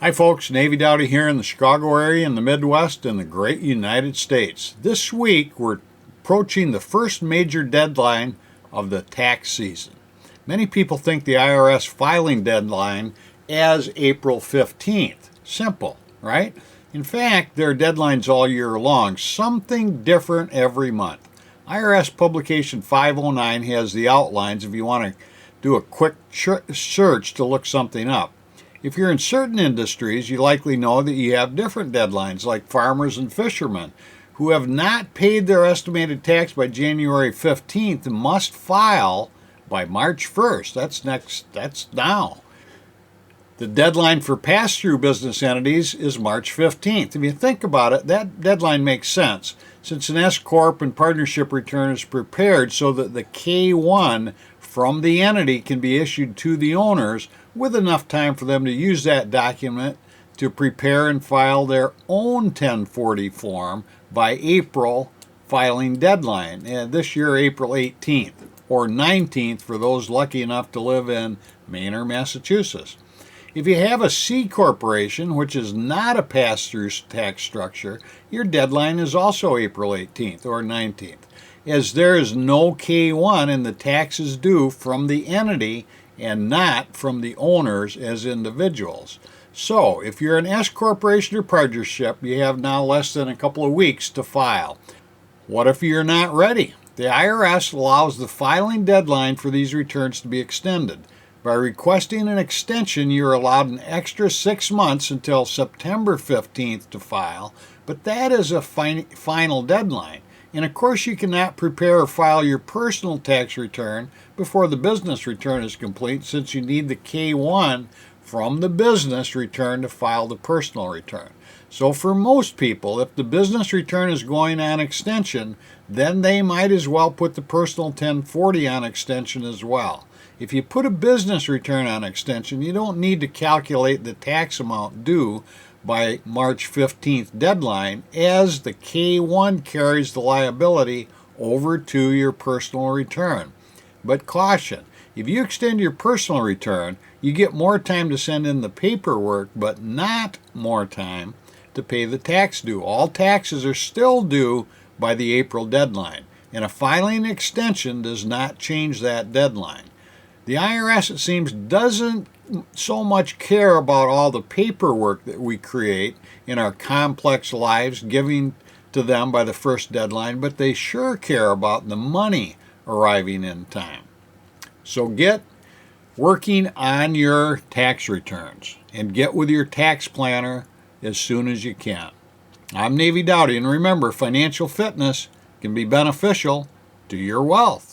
Hi folks, Navy Dowdy here in the Chicago area in the Midwest and the great United States. This week we're approaching the first major deadline of the tax season. Many people think the IRS filing deadline as April 15th. Simple, right? In fact, there are deadlines all year long, something different every month. IRS Publication 509 has the outlines if you want to do a quick search to look something up. If you're in certain industries, you likely know that you have different deadlines, like farmers and fishermen, who have not paid their estimated tax by January 15th and must file by March 1st. That's now. The deadline for pass-through business entities is March 15th. If you think about it, that deadline makes sense, since an S-Corp and partnership return is prepared so that the K-1 from the entity can be issued to the owners with enough time for them to use that document to prepare and file their own 1040 form by April filing deadline. And this year, April 18th or 19th for those lucky enough to live in Maine or Massachusetts. If you have a C corporation, which is not a pass-through tax structure, your deadline is also April 18th or 19th, as there is no K-1 and the tax is due from the entity and not from the owners as individuals. So, if you're an S corporation or partnership, you have now less than a couple of weeks to file. What if you're not ready? The IRS allows the filing deadline for these returns to be extended. By requesting an extension, you're allowed an extra 6 months until September 15th to file, but that is a final deadline. And of course, you cannot prepare or file your personal tax return before the business return is complete, since you need the K-1 from the business return to file the personal return. So for most people, if the business return is going on extension, then they might as well put the personal 1040 on extension as well. If you put a business return on extension, you don't need to calculate the tax amount due by March 15th deadline, as the K-1 carries the liability over to your personal return. But caution, if you extend your personal return, you get more time to send in the paperwork, but not more time to pay the tax due. All taxes are still due by the April deadline, and a filing extension does not change that deadline. The IRS, it seems, doesn't so much care about all the paperwork that we create in our complex lives giving to them by the first deadline, but they sure care about the money arriving in time. So get working on your tax returns and get with your tax planner as soon as you can. I'm Navy Dowdy, and remember, financial fitness can be beneficial to your wealth.